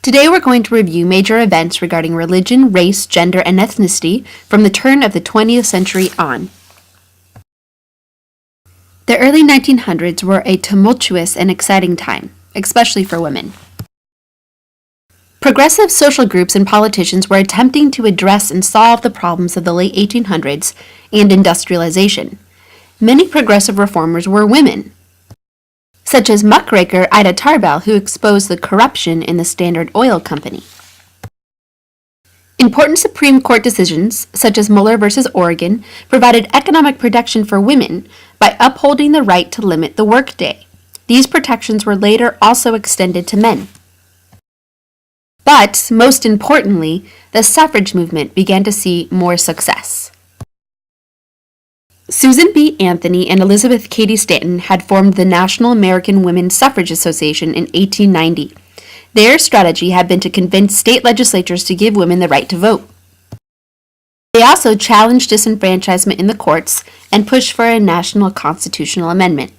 Today we're going to review major events regarding religion, race, gender, and ethnicity from the turn of the 20th century on. The early 1900s were a tumultuous and exciting time, especially for women. Progressive social groups and politicians were attempting to address and solve the problems of the late 1800s and industrialization. Many progressive reformers were women, such as muckraker Ida Tarbell, who exposed the corruption in the Standard Oil Company. Important Supreme Court decisions, such as Muller v. Oregon, provided economic protection for women by upholding the right to limit the workday. These protections were later also extended to men. But, most importantly, the suffrage movement began to see more success. Susan B. Anthony and Elizabeth Cady Stanton had formed the National American Women's Suffrage Association in 1890. Their strategy had been to convince state legislatures to give women the right to vote. They also challenged disenfranchisement in the courts and pushed for a national constitutional amendment.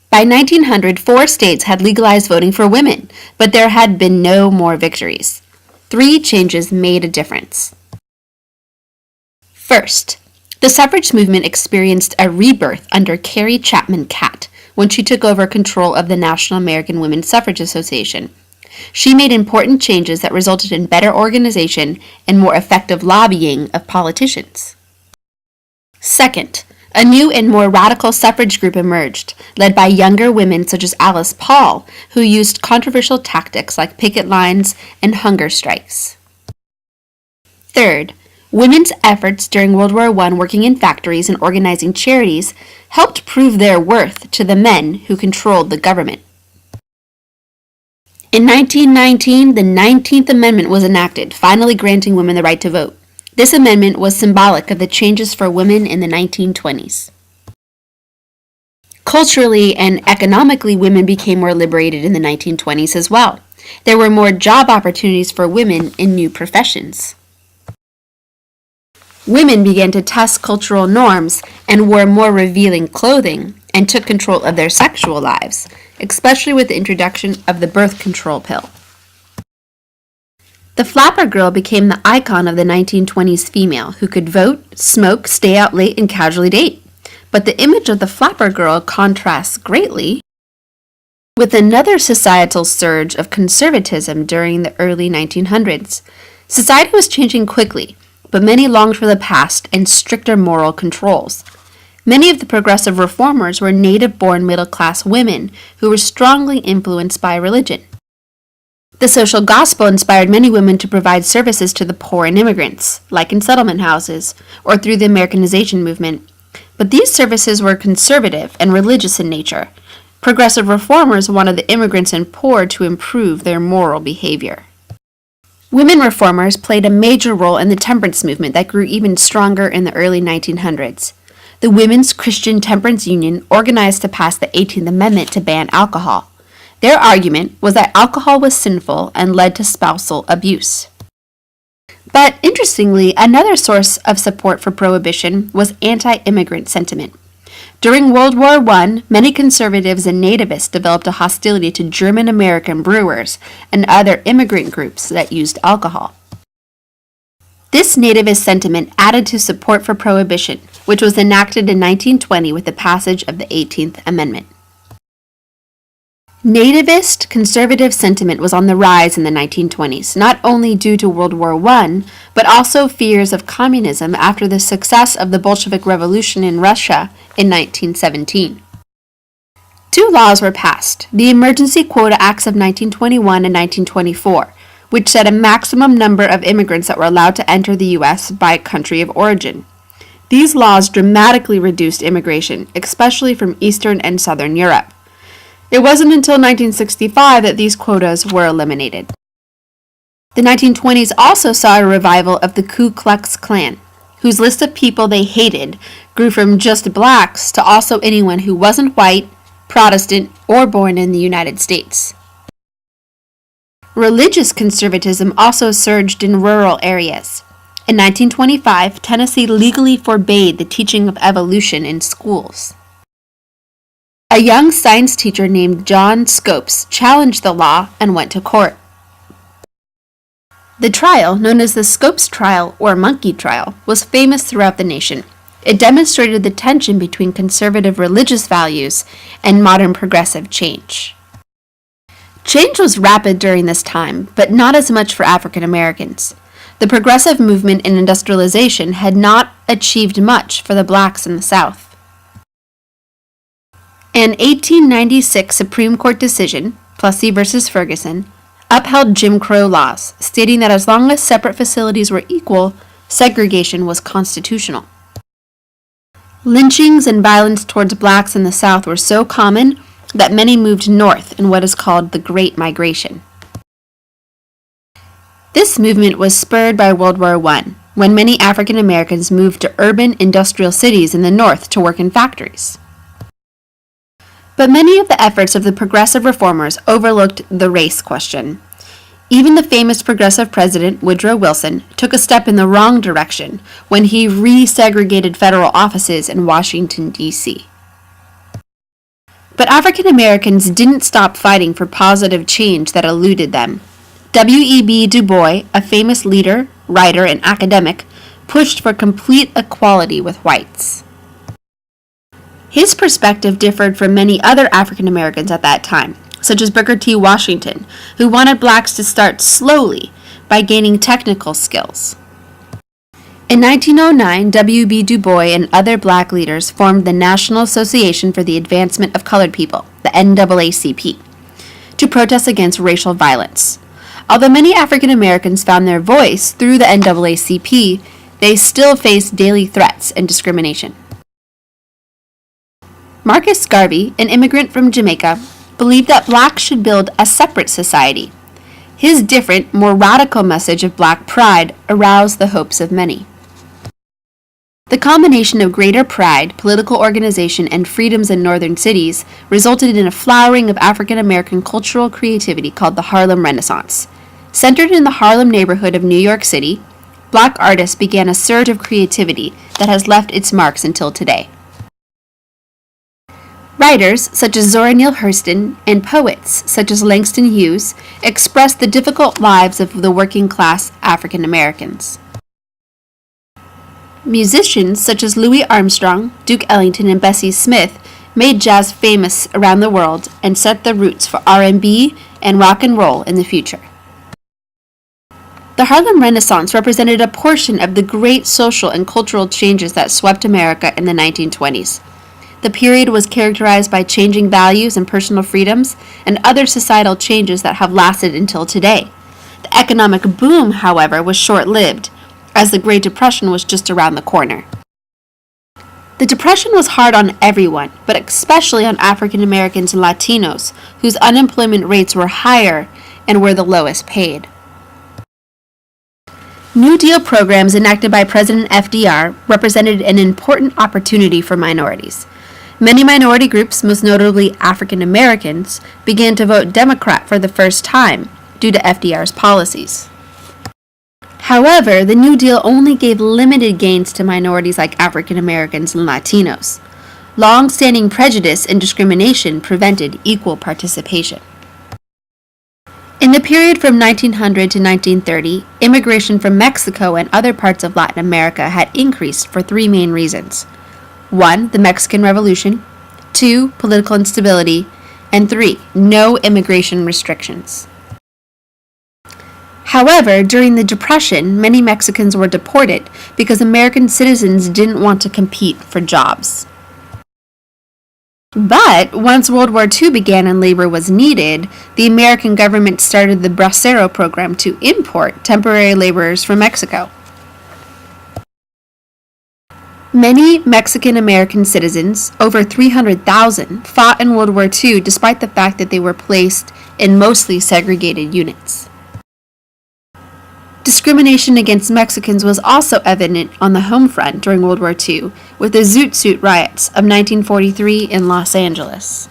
By 1900, 4 states had legalized voting for women, but there had been no more victories. 3 changes made a difference. First, the suffrage movement experienced a rebirth under Carrie Chapman Catt when she took over control of the National American Women's Suffrage Association. She made important changes that resulted in better organization and more effective lobbying of politicians. Second, a new and more radical suffrage group emerged, led by younger women such as Alice Paul, who used controversial tactics like picket lines and hunger strikes. Third, women's efforts during World War I working in factories and organizing charities helped prove their worth to the men who controlled the government. In 1919, the 19th Amendment was enacted, finally granting women the right to vote. This amendment was symbolic of the changes for women in the 1920s. Culturally and economically, women became more liberated in the 1920s as well. There were more job opportunities for women in new professions. Women began to test cultural norms and wore more revealing clothing and took control of their sexual lives, especially with the introduction of the birth control pill. The flapper girl became the icon of the 1920s female who could vote, smoke, stay out late, and casually date. But the image of the flapper girl contrasts greatly with another societal surge of conservatism during the early 1900s. Society was changing quickly, but many longed for the past and stricter moral controls. Many of the progressive reformers were native-born middle-class women who were strongly influenced by religion. The social gospel inspired many women to provide services to the poor and immigrants, like in settlement houses or through the Americanization movement. But these services were conservative and religious in nature. Progressive reformers wanted the immigrants and poor to improve their moral behavior. Women reformers played a major role in the temperance movement that grew even stronger in the early 1900s. The Women's Christian Temperance Union organized to pass the 18th Amendment to ban alcohol. Their argument was that alcohol was sinful and led to spousal abuse. But interestingly, another source of support for prohibition was anti-immigrant sentiment. During World War I, many conservatives and nativists developed a hostility to German-American brewers and other immigrant groups that used alcohol. This nativist sentiment added to support for prohibition, which was enacted in 1920 with the passage of the 18th Amendment. Nativist conservative sentiment was on the rise in the 1920s, not only due to World War I, but also fears of communism after the success of the Bolshevik Revolution in Russia in 1917. 2 laws were passed, the Emergency Quota Acts of 1921 and 1924, which set a maximum number of immigrants that were allowed to enter the U.S. by country of origin. These laws dramatically reduced immigration, especially from Eastern and Southern Europe. It wasn't until 1965 that these quotas were eliminated. The 1920s also saw a revival of the Ku Klux Klan, whose list of people they hated grew from just blacks to also anyone who wasn't white, Protestant, or born in the United States. Religious conservatism also surged in rural areas. In 1925, Tennessee legally forbade the teaching of evolution in schools. A young science teacher named John Scopes challenged the law and went to court. The trial, known as the Scopes trial or monkey trial, was famous throughout the nation. It demonstrated the tension between conservative religious values and modern progressive change. Change was rapid during this time, but not as much for African Americans. The progressive movement in industrialization had not achieved much for the blacks in the South. An 1896 Supreme Court decision, Plessy v. Ferguson, upheld Jim Crow laws, stating that as long as separate facilities were equal, segregation was constitutional. Lynchings and violence towards blacks in the South were so common that many moved north in what is called the Great Migration. This movement was spurred by World War I, when many African Americans moved to urban industrial cities in the North to work in factories. But many of the efforts of the progressive reformers overlooked the race question. Even the famous progressive president, Woodrow Wilson, took a step in the wrong direction when he resegregated federal offices in Washington, D.C. But African Americans didn't stop fighting for positive change that eluded them. W.E.B. Du Bois, a famous leader, writer, and academic, pushed for complete equality with whites. His perspective differed from many other African Americans at that time, such as Booker T. Washington, who wanted blacks to start slowly by gaining technical skills. In 1909, W.B. Du Bois and other black leaders formed the National Association for the Advancement of Colored People, the NAACP, to protest against racial violence. Although many African Americans found their voice through the NAACP, they still faced daily threats and discrimination. Marcus Garvey, an immigrant from Jamaica, believed that blacks should build a separate society. His different, more radical message of black pride aroused the hopes of many. The combination of greater pride, political organization, and freedoms in northern cities resulted in a flowering of African American cultural creativity called the Harlem Renaissance. Centered in the Harlem neighborhood of New York City, black artists began a surge of creativity that has left its marks until today. Writers such as Zora Neale Hurston and poets such as Langston Hughes expressed the difficult lives of the working class African Americans. Musicians such as Louis Armstrong, Duke Ellington, and Bessie Smith made jazz famous around the world and set the roots for R&B and rock and roll in the future. The Harlem Renaissance represented a portion of the great social and cultural changes that swept America in the 1920s. The period was characterized by changing values and personal freedoms and other societal changes that have lasted until today. The economic boom, however, was short-lived, as the Great Depression was just around the corner. The Depression was hard on everyone, but especially on African Americans and Latinos, whose unemployment rates were higher and were the lowest paid. New Deal programs enacted by President FDR represented an important opportunity for minorities. Many minority groups, most notably African Americans, began to vote Democrat for the first time due to FDR's policies. However, the New Deal only gave limited gains to minorities like African Americans and Latinos. Long-standing prejudice and discrimination prevented equal participation. In the period from 1900 to 1930, immigration from Mexico and other parts of Latin America had increased for three main reasons. 1. The Mexican Revolution. 2. Political instability. And 3. No immigration restrictions. However, during the Depression, many Mexicans were deported because American citizens didn't want to compete for jobs. But once World War II began and labor was needed, the American government started the Bracero program to import temporary laborers from Mexico. Many Mexican American citizens, over 300,000, fought in World War II despite the fact that they were placed in mostly segregated units. Discrimination against Mexicans was also evident on the home front during World War II, with the Zoot Suit riots of 1943 in Los Angeles.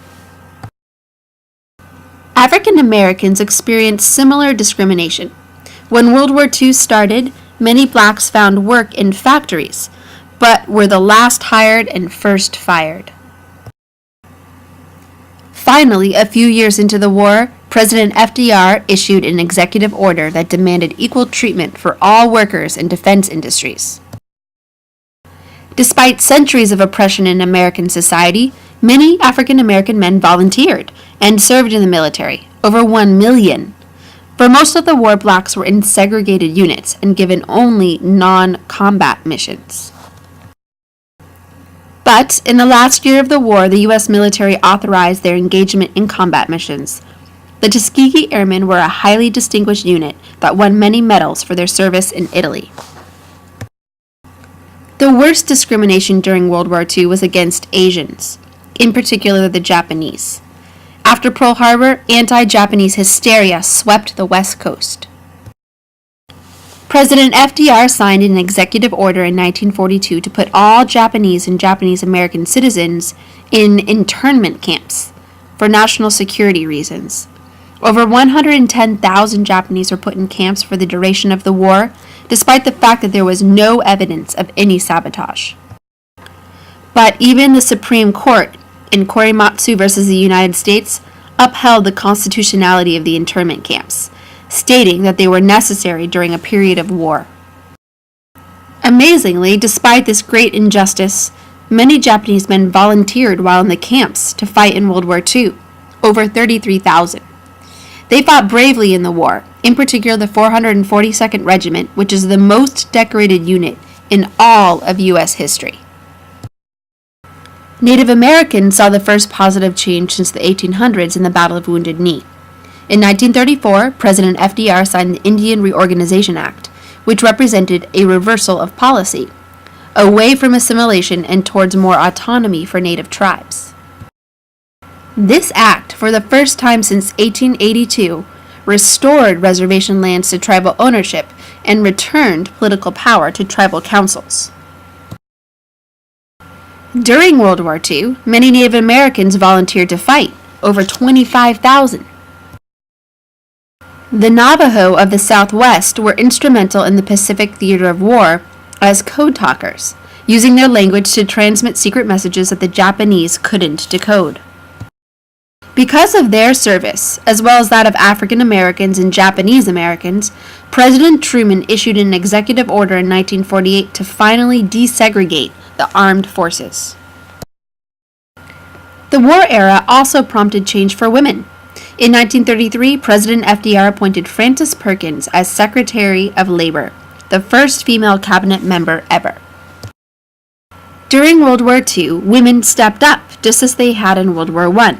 African Americans experienced similar discrimination. When World War II started, many blacks found work in factories, but were the last hired and first fired. Finally, a few years into the war, President FDR issued an executive order that demanded equal treatment for all workers in defense industries. Despite centuries of oppression in American society, many African American men volunteered and served in the military, over 1 million. For most of the war, blacks were in segregated units and given only non-combat missions. But in the last year of the war, the U.S. military authorized their engagement in combat missions. The Tuskegee Airmen were a highly distinguished unit that won many medals for their service in Italy. The worst discrimination during World War II was against Asians, in particular the Japanese. After Pearl Harbor, anti-Japanese hysteria swept the West Coast. President FDR signed an executive order in 1942 to put all Japanese and Japanese American citizens in internment camps for national security reasons. Over 110,000 Japanese were put in camps for the duration of the war, despite the fact that there was no evidence of any sabotage. But even the Supreme Court, in Korematsu versus the United States, upheld the constitutionality of the internment camps, stating that they were necessary during a period of war. Amazingly, despite this great injustice, many Japanese men volunteered while in the camps to fight in World War II, over 33,000. They fought bravely in the war, in particular the 442nd Regiment, which is the most decorated unit in all of U.S. history. Native Americans saw the first positive change since the 1800s in the Battle of Wounded Knee. In 1934, President FDR signed the Indian Reorganization Act, which represented a reversal of policy, away from assimilation and towards more autonomy for Native tribes. This act, for the first time since 1882, restored reservation lands to tribal ownership and returned political power to tribal councils. During World War II, many Native Americans volunteered to fight, over 25,000. The Navajo of the Southwest were instrumental in the Pacific theater of war as code talkers, using their language to transmit secret messages that the Japanese couldn't decode. Because of their service, as well as that of African Americans and Japanese Americans, President Truman issued an executive order in 1948 to finally desegregate the armed forces. The war era also prompted change for women. In 1933, President FDR appointed Frances Perkins as Secretary of Labor, the first female cabinet member ever. During World War II, women stepped up, just as they had in World War I.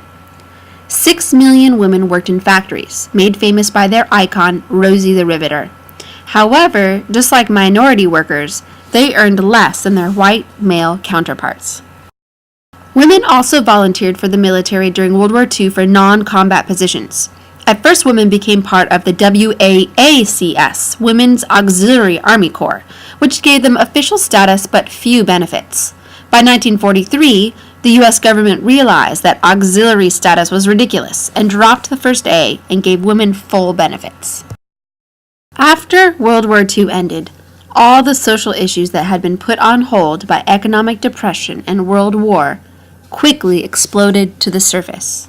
6 million women worked in factories, made famous by their icon, Rosie the Riveter. However, just like minority workers, they earned less than their white male counterparts. Women also volunteered for the military during World War II for non-combat positions. At first, women became part of the WAACS, Women's Auxiliary Army Corps, which gave them official status but few benefits. By 1943, the U.S. government realized that auxiliary status was ridiculous and dropped the first A and gave women full benefits. After World War II ended, all the social issues that had been put on hold by economic depression and World War quickly exploded to the surface.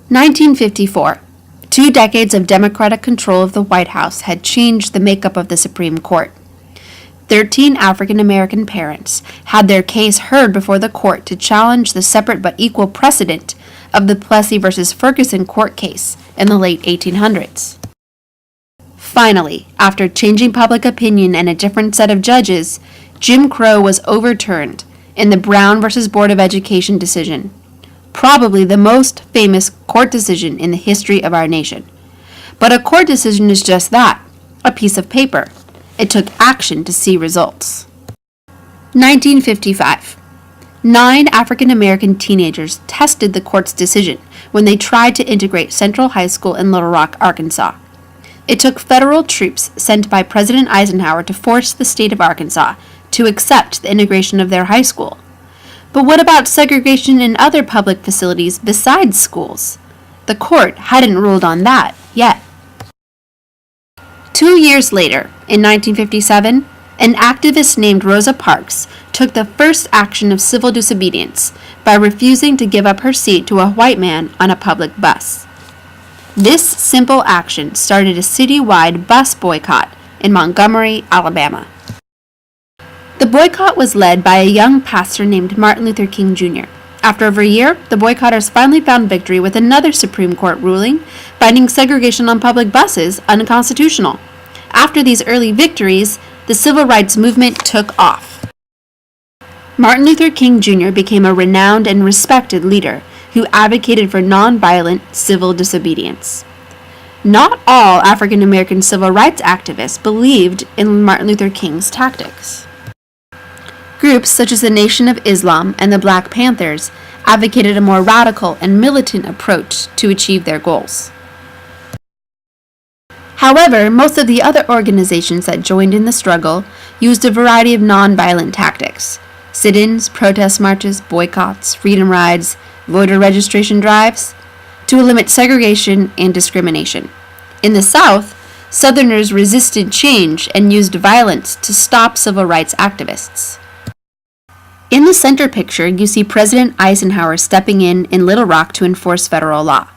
1954. 2 decades of Democratic control of the White House had changed the makeup of the Supreme Court. 13 African American parents had their case heard before the court to challenge the separate but equal precedent of the Plessy versus Ferguson court case in the late 1800s. Finally, after changing public opinion and a different set of judges, Jim Crow was overturned in the Brown versus Board of Education decision, probably the most famous court decision in the history of our nation. But a court decision is just that, a piece of paper. It took action to see results. 1955. 9 African American teenagers tested the court's decision when they tried to integrate Central High School in Little Rock, Arkansas. It took federal troops sent by President Eisenhower to force the state of Arkansas to accept the integration of their high school. But what about segregation in other public facilities besides schools? The court hadn't ruled on that yet. 2 years later, in 1957, an activist named Rosa Parks took the first action of civil disobedience by refusing to give up her seat to a white man on a public bus. This simple action started a citywide bus boycott in Montgomery, Alabama. The boycott was led by a young pastor named Martin Luther King Jr. After over a year, the boycotters finally found victory with another Supreme Court ruling, finding segregation on public buses unconstitutional. After these early victories, the civil rights movement took off. Martin Luther King Jr. became a renowned and respected leader who advocated for nonviolent civil disobedience. Not all African American civil rights activists believed in Martin Luther King's tactics. Groups such as the Nation of Islam and the Black Panthers advocated a more radical and militant approach to achieve their goals. However, most of the other organizations that joined in the struggle used a variety of nonviolent tactics: sit-ins, protest marches, boycotts, freedom rides, voter registration drives, to limit segregation and discrimination. In the South, Southerners resisted change and used violence to stop civil rights activists. In the center picture, you see President Eisenhower stepping in Little Rock to enforce federal law.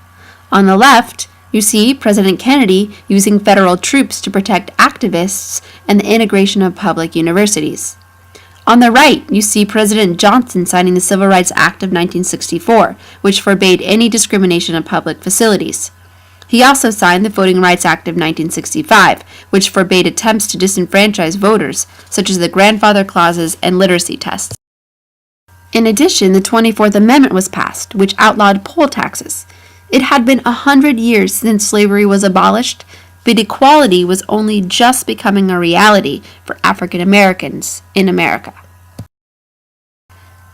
On the left, you see President Kennedy using federal troops to protect activists and the integration of public universities. On the right, you see President Johnson signing the Civil Rights Act of 1964, which forbade any discrimination in public facilities. He also signed the Voting Rights Act of 1965, which forbade attempts to disenfranchise voters, such as the grandfather clauses and literacy tests. In addition, the 24th Amendment was passed, which outlawed poll taxes. It had been 100 years since slavery was abolished, but equality was only just becoming a reality for African Americans in America.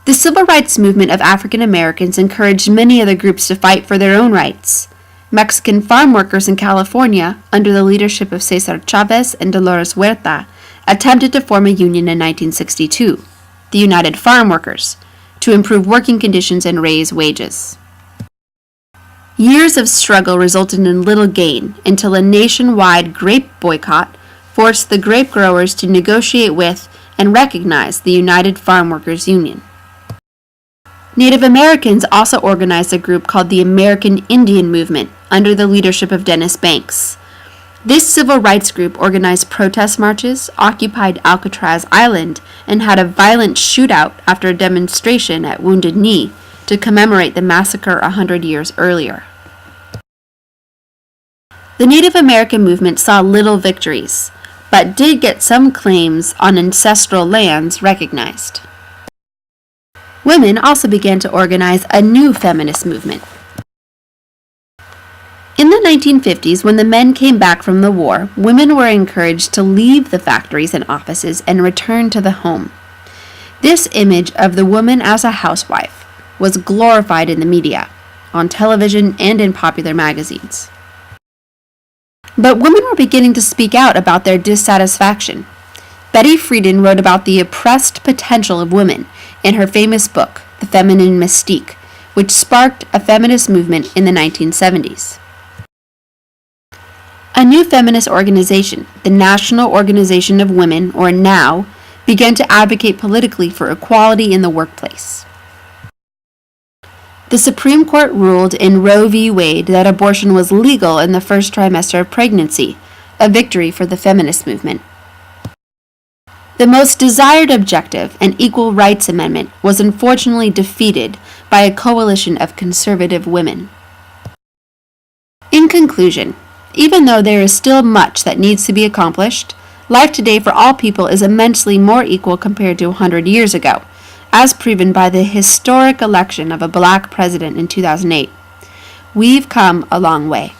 The civil rights movement of African Americans encouraged many other groups to fight for their own rights. Mexican farm workers in California, under the leadership of Cesar Chavez and Dolores Huerta, attempted to form a union in 1962, the United Farm Workers, to improve working conditions and raise wages. Years of struggle resulted in little gain until a nationwide grape boycott forced the grape growers to negotiate with and recognize the United Farm Workers Union. Native Americans also organized a group called the American Indian Movement under the leadership of Dennis Banks. This civil rights group organized protest marches, occupied Alcatraz Island, and had a violent shootout after a demonstration at Wounded Knee to commemorate the massacre 100 years earlier. The Native American movement saw little victories, but did get some claims on ancestral lands recognized. Women also began to organize a new feminist movement. In the 1950s, when the men came back from the war, women were encouraged to leave the factories and offices and return to the home. This image of the woman as a housewife was glorified in the media, on television, and in popular magazines. But women were beginning to speak out about their dissatisfaction. Betty Friedan wrote about the oppressed potential of women in her famous book, The Feminine Mystique, which sparked a feminist movement in the 1970s. A new feminist organization, the National Organization of Women, or NOW, began to advocate politically for equality in the workplace. The Supreme Court ruled in Roe v. Wade that abortion was legal in the first trimester of pregnancy, a victory for the feminist movement. The most desired objective, an equal rights amendment, was unfortunately defeated by a coalition of conservative women. In conclusion, even though there is still much that needs to be accomplished, life today for all people is immensely more equal compared to 100 years ago, as proven by the historic election of a black president in 2008. We've come a long way.